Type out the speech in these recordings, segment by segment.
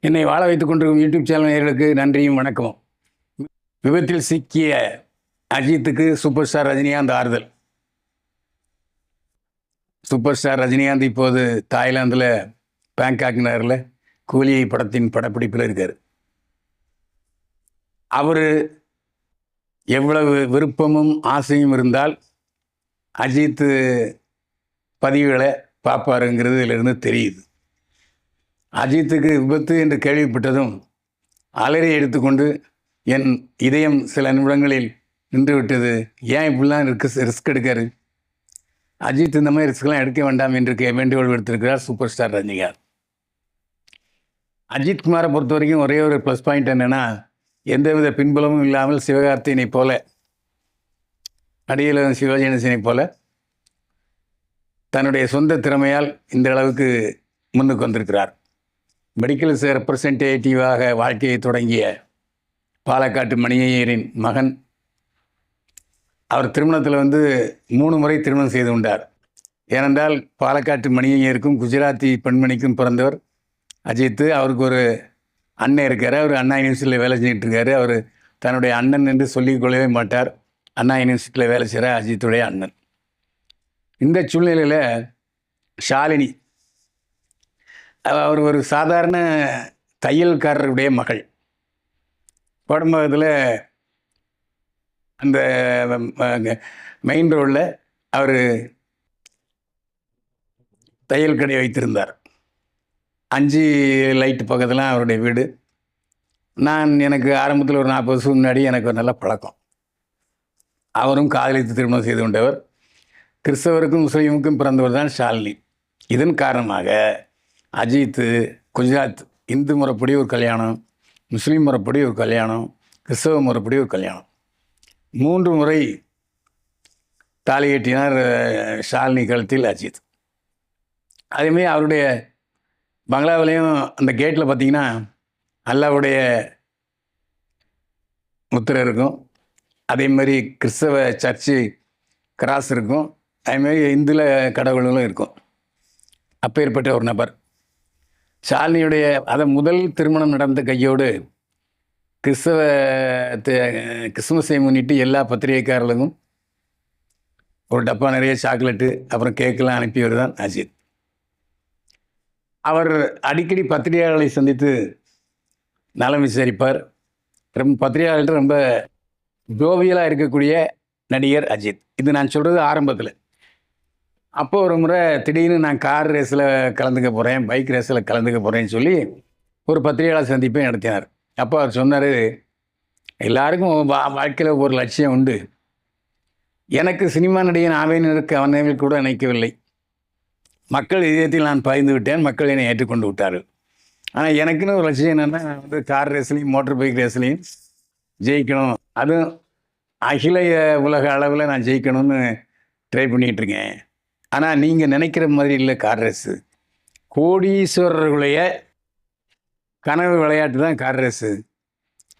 என்னை வாழ வைத்துக் கொண்டிருக்கும் யூடியூப் சேனல் நேயர்களுக்கு நன்றியும் வணக்கமும். விபத்தில் சிக்கிய அஜித்துக்கு சூப்பர் ஸ்டார் ரஜினிகாந்த் ஆறுதல். சூப்பர் ஸ்டார் ரஜினிகாந்த் இப்போது தாய்லாந்தில் பேங்காக் நகரில் கூலி படத்தின் படப்பிடிப்பில் இருக்கார். அவர் எவ்வளவு விருப்பமும் ஆசையும் இருந்தால் அஜித் பதிவுகளை பார்ப்பாருங்கிறது இதிலிருந்து தெரியுது. அஜித்துக்கு விபத்து என்று கேள்விப்பட்டதும் அலறி எடுத்துக்கொண்டு என் இதயம் சில நிமிடங்களில் நின்று விட்டது. ஏன் இப்படிலாம் ரிஸ்க் எடுக்காரு? அஜித் இந்த மாதிரி ரிஸ்க்லாம் எடுக்க வேண்டாம் என்று வேண்டுகோள் விடுத்திருக்கிறார் சூப்பர் ஸ்டார் ரஜினிகாந்த். அஜித் குமாரை பொறுத்த வரைக்கும் ஒரே ஒரு ப்ளஸ் பாயிண்ட் என்னென்னா, எந்தவித பின்புலமும் இல்லாமல் சிவகார்த்தியினை போல, நடிகர் சிவாஜி கணேசனை போல தன்னுடைய சொந்த திறமையால் இந்த அளவுக்கு முன்னுக்கு வந்திருக்கிறார். மெடிக்கல் ரெப்ரசன்டேட்டிவாக வாழ்க்கையை தொடங்கிய பாலக்காட்டு மணியையரின் மகன். அவர் திருமணத்தில் 3 முறை திருமணம் செய்து கொண்டார். ஏனென்றால் பாலக்காட்டு மணியையருக்கும் குஜராத்தி பெண்மணிக்கும் பிறந்தவர் அஜித். அவருக்கு ஒரு அண்ணன் இருக்கார். அவர் அண்ணா யூனிவர்சிட்டியில் வேலை செஞ்சுட்டு இருக்காரு. அவர் தன்னுடைய அண்ணன் என்று சொல்லிக் கொள்ளவே மாட்டார். அண்ணா யூனிவர்சிட்டியில் வேலை செய்கிற அஜித்துடைய அண்ணன். இந்த சூழ்நிலையில் ஷாலினி, அவர் ஒரு சாதாரண தையல்காரருடைய மகள். கோடம்பாக்கத்தில் அந்த மெயின் ரோடில் அவர் தையல் கடை வைத்திருந்தார். 5 லைட்டு பக்கத்தில் அவருடைய வீடு. எனக்கு ஆரம்பத்தில் ஒரு 40 வருஷம் முன்னாடி எனக்கு ஒரு நல்ல பழக்கம். அவரும் காதலித்து திருமணம் செய்து கொண்டவர். கிறிஸ்தவருக்கும் முஸ்லீமுக்கும் பிறந்தவர் தான் ஷாலினி. இதன் காரணமாக அஜித் குஜராத் இந்து முறைப்படி ஒரு கல்யாணம், முஸ்லீம் முறைப்படி ஒரு கல்யாணம், கிறிஸ்தவ முறைப்படி ஒரு கல்யாணம், 3 முறை தாலி கட்டினார் ஷாலினி கழுத்தில் அஜித். அதேமாதிரி அவருடைய பங்களாவிலையும் அந்த கேட்டில் பார்த்திங்கன்னா அல்லாவுடைய முத்திரை இருக்கும். அதே மாதிரி கிறிஸ்தவ சர்ச்சு கிராஸ் இருக்கும். அதேமாதிரி இந்துல கடவுள்களும் இருக்கும். அப்பேற்பட்ட ஒரு நபர் ஷாலினியுடைய முதல் திருமணம் நடந்த கையோடு கிறிஸ்துமஸை முன்னிட்டு எல்லா பத்திரிகைக்காரர்களுக்கும் ஒரு டப்பா நிறைய சாக்லேட்டு அப்புறம் கேக்கெல்லாம் அனுப்பியவர் தான் அஜித். அவர் அடிக்கடி பத்திரிகையாளர்களை சந்தித்து நலம் விசாரிப்பார். பத்திரிகையாளர்கள் ரொம்ப ஜோவியலாக இருக்கக்கூடிய நடிகர் அஜித். இது நான் சொல்கிறது ஆரம்பத்தில். அப்போது ஒரு முறை திடீர்னு நான் கார் ரேஸில் கலந்துக்க போகிறேன், பைக் ரேஸில் கலந்துக்க போகிறேன்னு சொல்லி ஒரு பத்திரிகையாளர் சந்திப்பை நடத்தினார். அப்போ அவர் சொன்னார், எல்லாருக்கும் வாழ்க்கையில் ஒரு லட்சியம் உண்டு. எனக்கு சினிமா நடிகன் ஆவேனுக்கு அவனைகள் கூட நினைக்கவில்லை. மக்கள் இதயத்தில் நான் பாய்ந்து விட்டேன். மக்கள் என்னை ஏற்றுக்கொண்டு விட்டார்கள். ஆனால் எனக்குன்னு ஒரு லட்சியம் என்னென்னா, நான் கார் ரேஸ்லையும் மோட்டர் பைக் ரேஸ்லையும் ஜெயிக்கணும். அதுவும் அகில உலக அளவில் நான் ஜெயிக்கணும்னு ட்ரை பண்ணிகிட்ருக்கேன். ஆனால் நீங்கள் நினைக்கிற மாதிரி இல்லை கார் ரேஸு. கோடீஸ்வரர்களுடைய கனவு விளையாட்டு தான் கார் ரேஸு.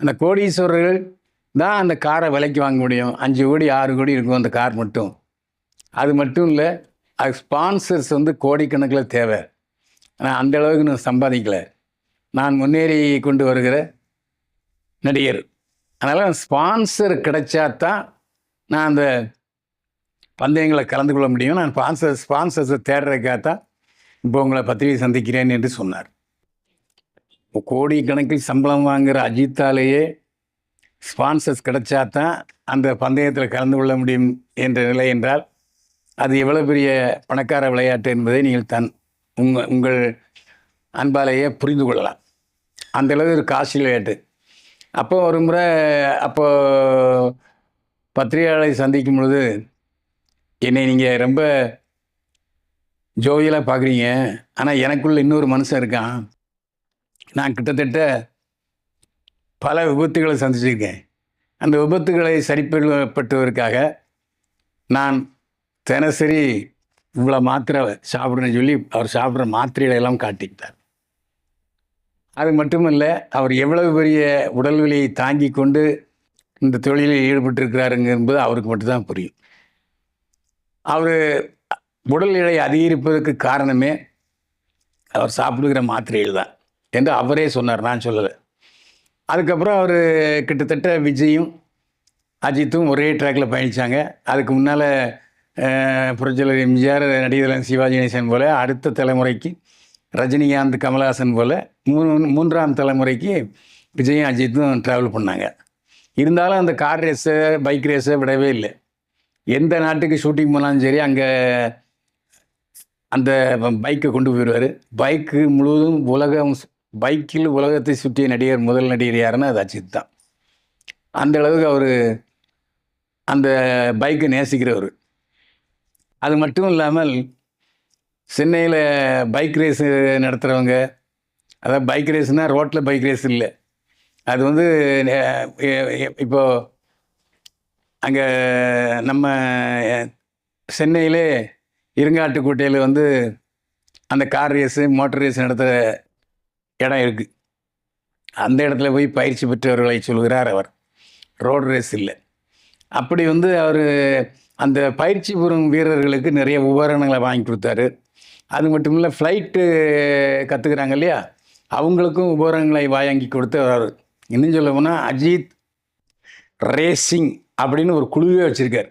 அந்த கோடீஸ்வரர்கள் தான் அந்த காரை விலைக்கு வாங்க முடியும். 5 கோடி 6 கோடி இருக்கும் அந்த கார் மட்டும். அது மட்டும் இல்லை, அது ஸ்பான்சர்ஸ் கோடிக்கணக்கில் தேவை. ஆனால் அந்த அளவுக்கு நான் சம்பாதிக்கலை. நான் முன்னேறி கொண்டு வருகிற நடிகர். அதனால் ஸ்பான்சர் கிடைச்சாதான் நான் அந்த பந்தயங்களை கலந்து கொள்ள முடியும். நான் ஸ்பான்சர்ஸை தேடுறதுக்காகத்தான் இப்போ உங்களை பத்திரிகை சந்திக்கிறேன் என்று சொன்னார். கோடிக்கணக்கில் சம்பளம் வாங்குகிற அஜித்தாலேயே ஸ்பான்சர்ஸ் கிடைச்சாதான் அந்த பந்தயத்தில் கலந்து கொள்ள முடியும் என்ற நிலை என்றால் அது எவ்வளோ பெரிய பணக்கார விளையாட்டு என்பதை நீங்கள் உங்கள் அன்பாலேயே புரிந்து கொள்ளலாம். அந்தளவு ஒரு காஸ்ட்லி விளையாட்டு. அப்போ ஒரு முறை பத்திரிகையாளரை சந்திக்கும் பொழுது, என்னை நீங்கள் ரொம்ப ஜோவியலாக பார்க்குறீங்க, ஆனால் எனக்குள்ள இன்னொரு மனுஷன் இருக்கான். நான் கிட்டத்தட்ட பல விபத்துகளை சந்திச்சிருக்கேன். அந்த விபத்துகளை சரிப்படுத்துவதற்காக நான் தினசரி இவ்வளோ மாத்திரை சாப்பிட்றேன்னு சொல்லி அவர் சாப்பிட்ற மாத்திரைகளை எல்லாம் காட்டிக்கிட்டார். அது மட்டுமல்ல, அவர் எவ்வளவு பெரிய உடல்நிலையை தாங்கி கொண்டு இந்த தொழிலில் ஈடுபட்டிருக்கிறாருங்க என்பது அவருக்கு மட்டும்தான் புரியும். அவர் உடல் எடை அதிகரிப்பதற்கு காரணமே அவர் சாப்பிடுகிற மாத்திரைகள் தான். என்று அவரே சொன்னார், நான் சொல்லலை. அதுக்கப்புறம் அவர் கிட்டத்தட்ட விஜயும் அஜித்தும் ஒரே ட்ராக்கில் பயணித்தாங்க. அதுக்கு முன்னால் புரட்சியாளர் எம்ஜிஆர், நடிகர் சிவாஜி கணேசன் போல், அடுத்த தலைமுறைக்கு ரஜினிகாந்த், கமல்ஹாசன் போல், மூன்றாம் தலைமுறைக்கு விஜயும் அஜித்தும் ட்ராவல் பண்ணாங்க. இருந்தாலும் அந்த கார் ரேஸை, பைக் ரேஸை விடவே இல்லை. எந்த நாட்டுக்கு ஷூட்டிங் போனாலும் சரி, அங்கே அந்த பைக்கை கொண்டு போயிடுவார். பைக்கு முழுவதும் பைக்கில் உலகத்தை சுற்றிய நடிகர், முதல் நடிகர் யாருன்னா அது அஜித் தான். அந்த அளவுக்கு அவர் அந்த பைக்கை நேசிக்கிறவர். அது மட்டும் இல்லாமல் சென்னையில் பைக் ரேஸு நடத்துகிறவங்க, அதாவது பைக் ரேஸ்னால் ரோட்டில் பைக் ரேஸ் இல்லை, அது வந்து இப்போது அங்கே நம்ம சென்னையிலே இருங்காட்டுக்கோட்டையில் வந்து அந்த கார் ரேஸு, மோட்டர் ரேஸ் நடத்துகிற இடம் இருக்குது. அந்த இடத்துல போய் பயிற்சி பெற்றவர்களை சொல்கிறார் அவர். ரோடு ரேஸ் இல்லை. அப்படி வந்து அவர் அந்த பயிற்சி பெறும் வீரர்களுக்கு நிறைய உபகரணங்களை வாங்கி கொடுத்தாரு. அது மட்டும் இல்லை, ஃப்ளைட்டு கற்றுக்குறாங்க இல்லையா, அவங்களுக்கும் உபகரணங்களை வாங்கி கொடுத்து இன்னும் சொல்ல போனால் அஜித் ரேசிங் அப்படின்னு ஒரு குழுவே வச்சுருக்கார்.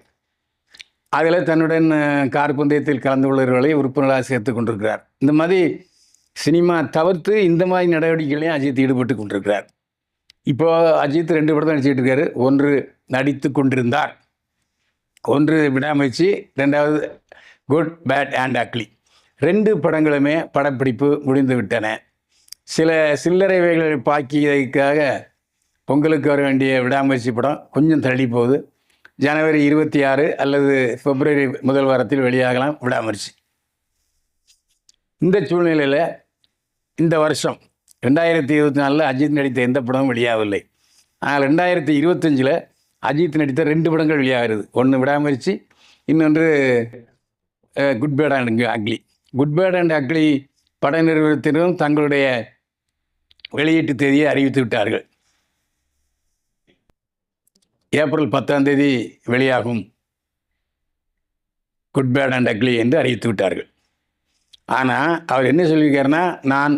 அதில் தன்னுடன் கார் பந்தயத்தில் கலந்து கொள்கிறவர்களை உறுப்பினராக சேர்த்து கொண்டிருக்கிறார். இந்த மாதிரி சினிமா தவிர்த்து இந்த மாதிரி நடவடிக்கைகளையும் அஜித் ஈடுபட்டு கொண்டிருக்கிறார். இப்போது அஜித் 2 படம் தான் நடிச்சிட்டு இருக்காரு. ஒன்று நடித்து கொண்டிருந்தார், ஒன்று விடாமுயற்சி, 2வது குட் பேட் அண்ட் அக்லி. 2 படங்களுமே படப்பிடிப்பு முடிந்து விட்டன. சில சில்லறை வேலைகளை பாக்கியதுக்காக பொங்கலுக்கு வர வேண்டிய விடாமுயற்சி படம் கொஞ்சம் தள்ளி போகுது. ஜனவரி 26 அல்லது பிப்ரவரி முதல் வாரத்தில் வெளியாகலாம் விடாமுயற்சி. இந்த சூழ்நிலையில் இந்த வருஷம் 2024 அஜித் நடித்த எந்த படமும் வெளியாகவில்லை. ஆனால் 2025 அஜித் நடித்த 2 படங்கள் வெளியாகிறது. ஒன்று விடாமுயற்சி, இன்னொன்று good bad and ugly. Good bad and ugly பட நிறுவனத்தினரும் தங்களுடைய வெளியீட்டு தேதியை அறிவித்து விட்டார்கள். ஏப்ரல் 10 வெளியாகும் குட் பேட் அண்ட் அக்லி என்று அறிவித்து விட்டார்கள். ஆனால் அவர் என்ன சொல்லியிருக்காருன்னா, நான்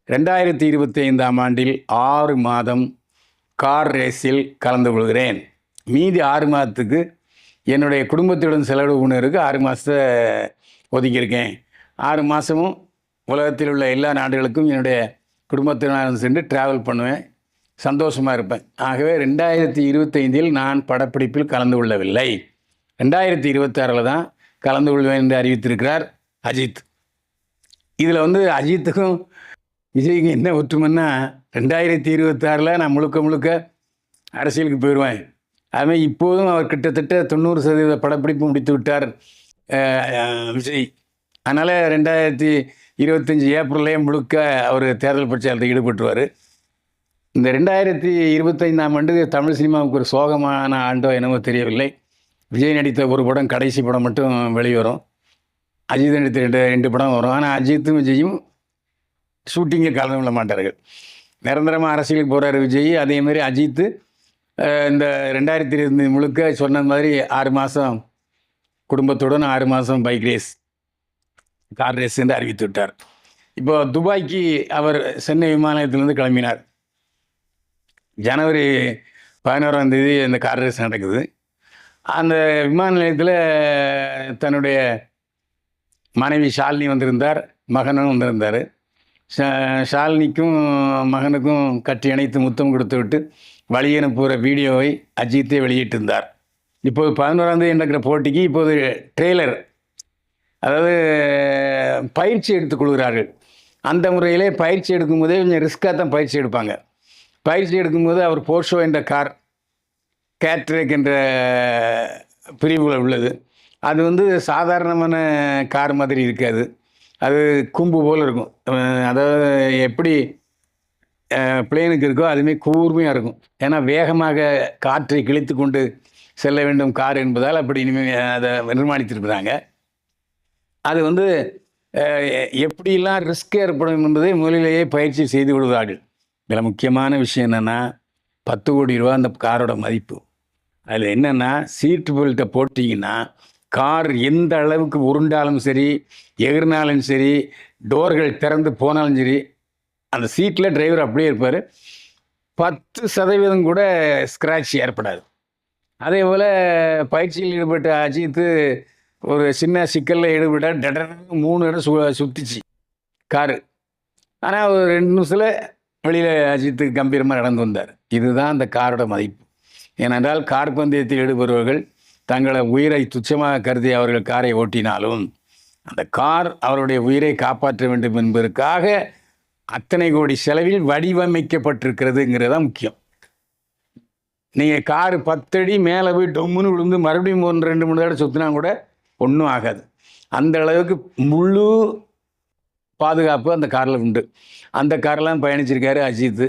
2025 ஆண்டில் 6 மாதம் கார் ரேஸில் கலந்து கொள்கிறேன். மீதி 6 மாதத்துக்கு என்னுடைய குடும்பத்துடன் செலவிடுவதற்கு 6 மாதத்தை ஒதுக்கியிருக்கேன். 6 மாதமும் உலகத்தில் உள்ள எல்லா நாடுகளுக்கும் என்னுடைய குடும்பத்தினருடன் சென்று ட்ராவல் பண்ணுவேன், சந்தோஷமாக இருப்பேன். ஆகவே 2025 நான் படப்பிடிப்பில் கலந்து கொள்ளவில்லை, 2026 தான் கலந்து கொள்வேன் என்று அறிவித்திருக்கிறார் அஜித். இதில் வந்து அஜித்துக்கும் விஜய்க்கு என்ன ஒற்றுமைன்னா, 2026 நான் முழுக்க அரசியலுக்கு போயிடுவேன். அதுமாதிரி இப்போதும் அவர் கிட்டத்தட்ட 90% படப்பிடிப்பு முடித்து விட்டார் விஜய். அதனால் 2025 ஏப்ரல்லே முழுக்க அவர் தேர்தல் பிரச்சாரத்தில் ஈடுபட்டுருவார். இந்த 2025 ஆண்டு தமிழ் சினிமாவுக்கு ஒரு சோகமான ஆண்டோ என்னவோ தெரியவில்லை. விஜய் நடித்த ஒரு படம், கடைசி படம் மட்டும் வெளிவரும். அஜித் நடித்த 2 படம் வரும். ஆனால் அஜித்தும் விஜயும் ஷூட்டிங்கில் கலந்து கொள்ள மாட்டார்கள். நிரந்தரமாக அரசியலுக்கு போகிறார் விஜய். அதேமாதிரி அஜித்து இந்த 2025 முழுக்க சொன்ன மாதிரி 6 மாதம் குடும்பத்துடன், 6 மாதம் பைக் ரேஸ், கார் ரேஸ் என்று அறிவித்து விட்டார். இப்போ துபாய்க்கு அவர் சென்னை விமான நிலையத்திலேருந்து கிளம்பினார். ஜனவரி 11 இந்த கார் ரேஸ் நடக்குது. அந்த விமான நிலையத்தில் தன்னுடைய மனைவி ஷாலினி வந்திருந்தார், மகனும் வந்திருந்தார். ஷாலினிக்கும் மகனுக்கும் கட்டி அணைத்து முத்தம் கொடுத்து விட்டு வழி அனுப்புகிற வீடியோவை அஜித்தே வெளியிட்டிருந்தார். இப்போது 11 நடக்கிற போட்டிக்கு இப்போது ட்ரெய்லர், அதாவது பயிற்சி எடுத்துக்கொள்கிறார்கள். அந்த முறையிலே பயிற்சி எடுக்கும்போதே கொஞ்சம் ரிஸ்க்காக தான் பயிற்சி எடுப்பாங்க. பயிற்சி எடுக்கும்போது அவர் போர்ஷோ என்ற கார், கேட்ரேக் என்ற பிரிவில் உள்ளது. அது வந்து சாதாரணமான கார் மாதிரி இருக்காது, அது கூம்பு போல் இருக்கும். அதாவது எப்படி பிளேனுக்கு இருக்கோ அதுமாரி கூர்மையாக இருக்கும். ஏன்னா வேகமாக காற்றை கிழித்து கொண்டு செல்ல வேண்டும் கார் என்பதால் அப்படி இனிமேல் அதை நிர்மாணித்திருக்கிறாங்க. அது வந்து எப்படிலாம் ரிஸ்க் ஏற்படும் என்பதை முதலிலேயே பயிற்சி செய்து விடுவார்கள். இதில் முக்கியமான விஷயம் என்னென்னா, 10 கோடி ரூபா அந்த காரோட மதிப்பு. அதில் என்னென்னா, சீட்டு பெல்ட்டை போட்டிங்கன்னா கார் எந்த அளவுக்கு உருண்டாலும் சரி, எகிர்னாலும் சரி, டோர்கள் திறந்து போனாலும் சரி, அந்த சீட்டில் டிரைவர் அப்படியே இருப்பார். 10% கூட ஸ்க்ராட்ச் ஏற்படாது. அதே போல் பயிற்சியில் ஈடுபட்ட அஜித் ஒரு சின்ன சிக்கலில் ஈடுபட்டால் டடர்னு 3 இடம் சுற்றிச்சு காரு. ஆனால் ஒரு 2 நிமிஷத்தில் வெளியில் அஜித் கம்பீரமாக நடந்து வந்தார். இதுதான் அந்த காரோட மதிப்பு. ஏனென்றால் கார் பந்தயத்தில் ஈடுபடுபவர்கள் தங்களை உயிரை துச்சமாக கருதி அவர்கள் காரை ஓட்டினாலும் அந்த கார் அவருடைய உயிரை காப்பாற்ற வேண்டும் என்பதற்காக அத்தனை கோடி செலவில் வடிவமைக்கப்பட்டிருக்கிறதுங்கிறது தான் முக்கியம். நீங்கள் காரு 10 அடி மேலே போய் டொம்முன்னு விழுந்து மறுபடியும் 1-2 மணி நேரம் சுற்றினா கூட ஒன்றும் ஆகாது. அந்த அளவுக்கு முழு பாதுகாப்பு அந்த காரில் உண்டு. அந்த காரெலாம் பயணிச்சிருக்காரு அஜித்.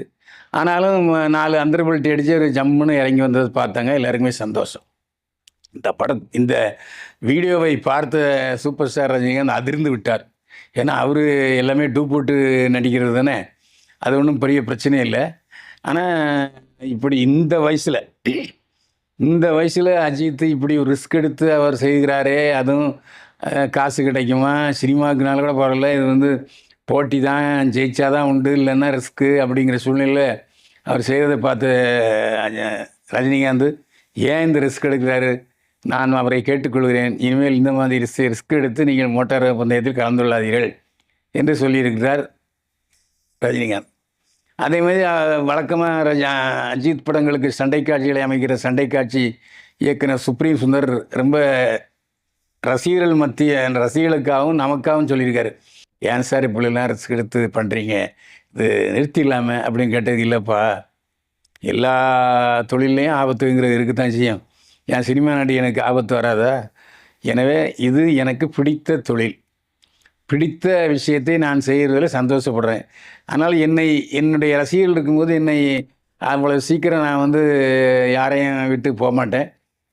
ஆனாலும் 4 அந்தர்பல்ட்டி அடித்து ஒரு ஜம்முன்னு இறங்கி வந்தது பார்த்தாங்க. எல்லாருக்குமே சந்தோஷம். இந்த வீடியோவை பார்த்த சூப்பர் ஸ்டார் ரஜினிகாந்த் அதிர்ந்து விட்டார். ஏன்னா அவர் எல்லாமே போட்டு நடிக்கிறது தானே, அது ஒன்றும் பெரிய பிரச்சனை இல்லை. ஆனால் இப்படி இந்த வயசில் அஜித் இப்படி ஒரு ரிஸ்க் எடுத்து அவர் செய்கிறாரே, அதுவும் காசு கிடைக்குமா, சினிமாவுக்குனால கூட பரவாயில்ல, இது போட்டி தான், ஜெயிச்சா தான் உண்டு, இல்லைன்னா ரிஸ்க்கு அப்படிங்கிற சூழ்நிலையில் அவர் செய்கிறதை பார்த்து ரஜினிகாந்த் ஏன் இந்த ரிஸ்க் எடுக்கிறாரு, நான் அவரை கேட்டுக்கொள்கிறேன், இனிமேல் இந்த மாதிரி ரிஸ்க் எடுத்து நீங்கள் மோட்டார் பந்தயத்தில் கலந்துள்ளாதீர்கள் என்று சொல்லியிருக்கிறார் ரஜினிகாந்த். அதே மாதிரி வழக்கமாக அஜித் படங்களுக்கு சண்டை காட்சிகளை அமைக்கிற சண்டை காட்சி இயக்குனர் சுப்ரீம் சுந்தர் ரொம்ப ரசிகர்களுக்காகவும் நமக்காகவும் சொல்லியிருக்காரு. ஏன் சார் இப்படிலாம் ரிஸ்க் எடுத்து பண்ணுறீங்க, இது நிறுத்திடலாமே அப்படின்னு கேட்டது. இல்லைப்பா, எல்லா தொழிலையும் ஆபத்துங்கிறது இருக்க தான் செய்யும். என் சினிமா நடி எனக்கு ஆபத்து வராதா? எனவே இது எனக்கு பிடித்த தொழில், பிடித்த விஷயத்தை நான் செய்கிறதில் சந்தோஷப்படுறேன். ஆனால் என்னுடைய ரசிகர்கள் இருக்கும்போது அவ்வளோ சீக்கிரம் நான் யாரையும் விட்டு போக மாட்டேன்.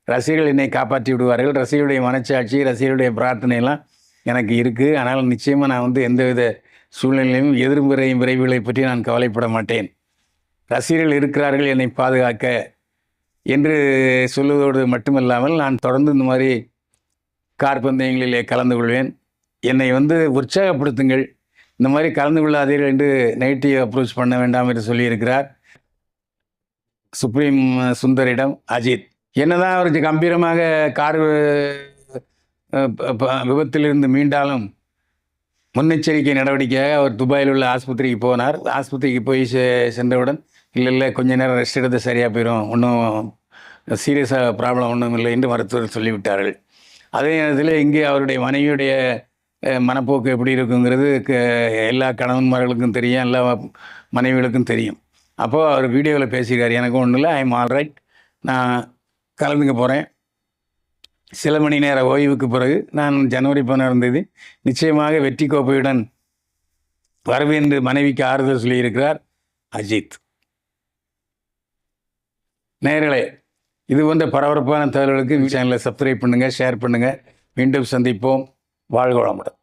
ரசிகர்கள் என்னை காப்பாற்றி விடுவார்கள். ரசிகர்களுடைய மனச்சாட்சி, ரசிகர்களுடைய பிரார்த்தனைலாம் எனக்கு இருக்குது. ஆனால் நிச்சயமாக நான் எந்தவித சூழ்நிலையிலும் எதிர்மறை விரைவுகளை பற்றி நான் கவலைப்பட மாட்டேன். ரசிகர்கள் இருக்கிறார்கள் என்னை பாதுகாக்க என்று சொல்லுவதோடு மட்டுமல்லாமல் நான் தொடர்ந்து இந்த மாதிரி கார் பந்தயங்களிலே கலந்து கொள்வேன். என்னை உற்சாகப்படுத்துங்கள், இந்த மாதிரி கலந்து கொள்ளாதீர்கள் என்று நெகட்டிவ் அப்ரோச் பண்ண வேண்டாம் என்று சொல்லியிருக்கிறார் சுப்ரீம் சுந்தரிடம் அஜித். என்னதான் அவர் கம்பீரமாக கார் விபத்திலிருந்து மீண்டாலும் முன்னெச்சரிக்கை நடவடிக்கையாக அவர் துபாயில் உள்ள ஆஸ்பத்திரிக்கு போனார். ஆஸ்பத்திரிக்கு போய் சென்றவுடன் இல்லை கொஞ்ச நேரம் ரெஸ்ட் எடுத்து சரியாக போயிடும், ஒன்றும் சீரியஸாக ப்ராப்ளம் ஒன்றும் இல்லை என்று மருத்துவர் சொல்லிவிட்டார்கள். அதே நேரத்தில் இங்கே அவருடைய மனைவியுடைய மனப்போக்கு எப்படி இருக்குங்கிறது எல்லா கணவன்மார்களுக்கும் தெரியும், எல்லா மனைவிகளுக்கும் தெரியும். அப்போது அவர் வீடியோவில் பேசியிருக்கார், எனக்கும் ஒன்றும் இல்லை, ஐ எம் ஆல் ரைட், நான் கலந்துக்க போகிறேன். சில மணி நேர ஓய்வுக்கு பிறகு நான் ஜனவரி 16 நிச்சயமாக வெற்றி கோப்பையுடன் வருவேன் என்று மனைவிக்கு ஆறுதல் சொல்லியிருக்கிறார் அஜித். நேயர்களே, இது போன்ற பரபரப்பான தகவல்களுக்கு சேனலை சப்ஸ்கிரைப் பண்ணுங்கள், ஷேர் பண்ணுங்கள். மீண்டும் சந்திப்போம். வாழ்க வளமுடன்.